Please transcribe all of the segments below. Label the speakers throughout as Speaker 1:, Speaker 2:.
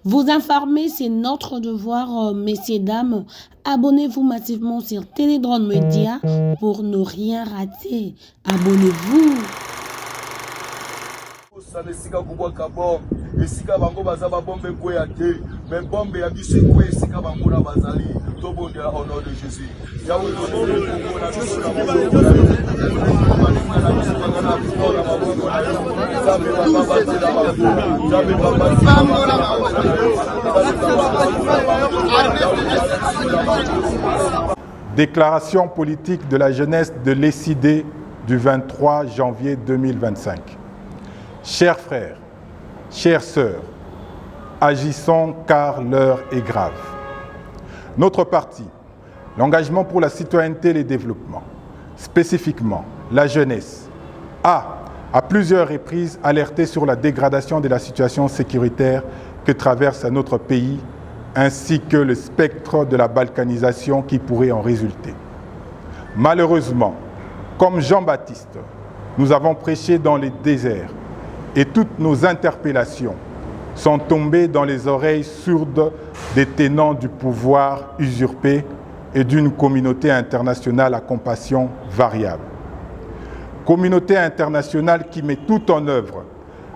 Speaker 1: Vous informer, c'est notre devoir, messieurs, dames. Abonnez-vous massivement sur Télédrone Média pour ne rien rater. Abonnez-vous.
Speaker 2: Au nom de Jésus.
Speaker 3: Déclaration politique de la jeunesse de l'ECID du 23 janvier 2025. Chers frères, chères sœurs, agissons car l'heure est grave. Notre parti, l'engagement pour la citoyenneté et le développement, spécifiquement la jeunesse, a, à plusieurs reprises, alerté sur la dégradation de la situation sécuritaire que traverse notre pays, ainsi que le spectre de la balkanisation qui pourrait en résulter. Malheureusement, comme Jean-Baptiste, nous avons prêché dans les déserts et toutes nos interpellations sont tombées dans les oreilles sourdes des tenants du pouvoir usurpé et d'une communauté internationale à compassion variable. Communauté internationale qui met tout en œuvre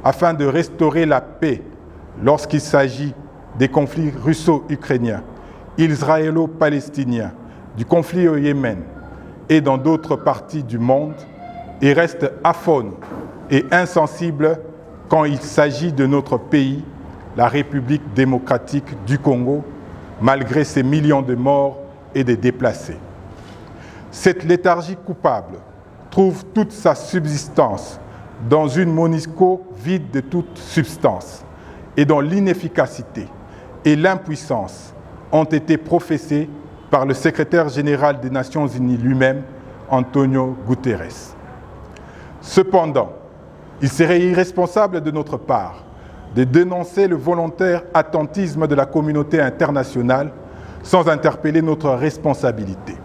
Speaker 3: afin de restaurer la paix lorsqu'il s'agit des conflits russo-ukrainiens, israélo-palestiniens, du conflit au Yémen et dans d'autres parties du monde, et reste aphone et insensible quand il s'agit de notre pays, la République démocratique du Congo, malgré ses millions de morts et de déplacés. Cette léthargie coupable trouve toute sa subsistance dans une MONUSCO vide de toute substance et dont l'inefficacité et l'impuissance ont été professées par le secrétaire général des Nations Unies lui-même, Antonio Guterres. Cependant, il serait irresponsable de notre part de dénoncer le volontaire attentisme de la communauté internationale sans interpeller notre responsabilité.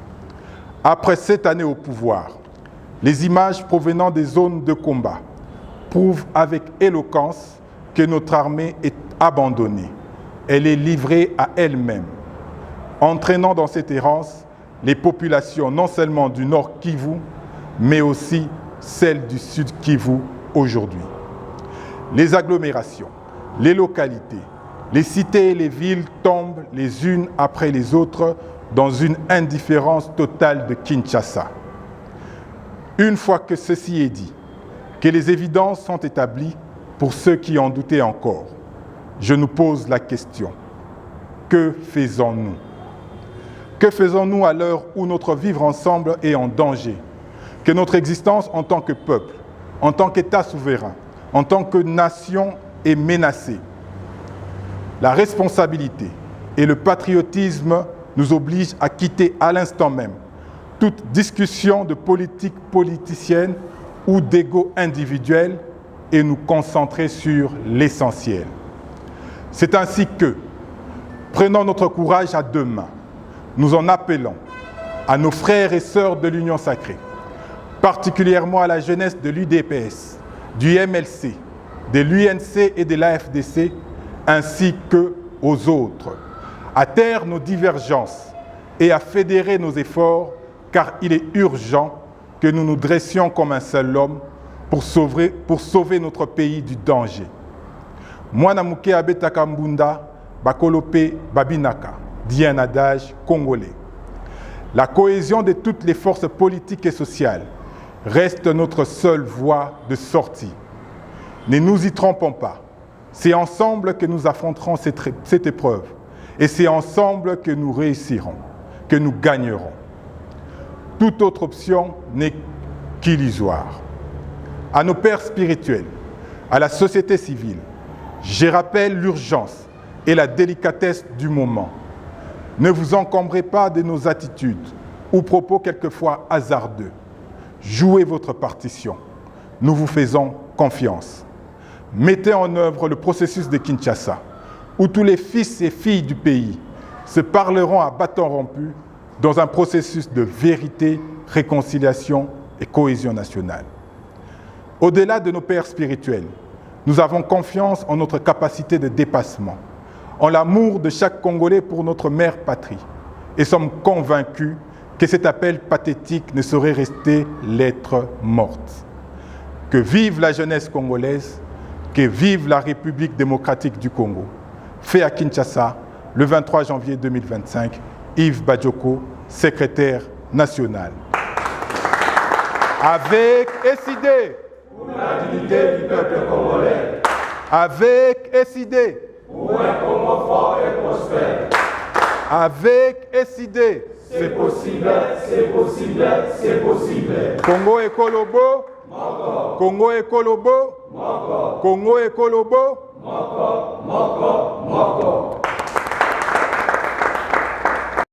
Speaker 3: Après 7 années au pouvoir, les images provenant des zones de combat prouvent avec éloquence que notre armée est abandonnée. Elle est livrée à elle-même, entraînant dans cette errance les populations non seulement du Nord Kivu, mais aussi celles du Sud Kivu aujourd'hui. Les agglomérations, les localités, les cités et les villes tombent les unes après les autres dans une indifférence totale de Kinshasa. Une fois que ceci est dit, que les évidences sont établies pour ceux qui en doutaient encore, je nous pose la question. Que faisons-nous? Que faisons-nous à l'heure où notre vivre ensemble est en danger? Que notre existence en tant que peuple, en tant qu'État souverain, en tant que nation est menacée. La responsabilité et le patriotisme nous obligent à quitter à l'instant même toute discussion de politique politicienne ou d'ego individuel et nous concentrer sur l'essentiel. C'est ainsi que, prenons notre courage à deux mains, nous en appelons à nos frères et sœurs de l'Union sacrée, particulièrement à la jeunesse de l'UDPS, du MLC, de l'UNC et de l'AFDC, ainsi qu'aux autres, à taire nos divergences et à fédérer nos efforts, car il est urgent que nous nous dressions comme un seul homme pour sauver notre pays du danger. Mwana muke abetaka mbunda, bakolope babinaka, dit un adage congolais. La cohésion de toutes les forces politiques et sociales reste notre seule voie de sortie. Ne nous y trompons pas. C'est ensemble que nous affronterons cette épreuve. Et c'est ensemble que nous réussirons, que nous gagnerons. Toute autre option n'est qu'illusoire. À nos pères spirituels, à la société civile, je rappelle l'urgence et la délicatesse du moment. Ne vous encombrez pas de nos attitudes ou propos quelquefois hasardeux. Jouez votre partition. Nous vous faisons confiance. Mettez en œuvre le processus de Kinshasa, où tous les fils et filles du pays se parleront à bâton rompu dans un processus de vérité, réconciliation et cohésion nationale. Au-delà de nos pères spirituels, nous avons confiance en notre capacité de dépassement, ont l'amour de chaque Congolais pour notre mère patrie et sommes convaincus que cet appel pathétique ne saurait rester lettre morte. Que vive la jeunesse congolaise, que vive la République démocratique du Congo. Fait à Kinshasa, le 23 janvier 2025, Yves Badioko, secrétaire national. Avec SID, pour la dignité du peuple congolais. Avec SID, pour un Congo fort et prospère. Avec SID, c'est possible, c'est possible, c'est possible. Congo Ekolobo, Moko. Congo Ekolobo, Moko. Congo Ekolobo, Moko, Moko, Moko.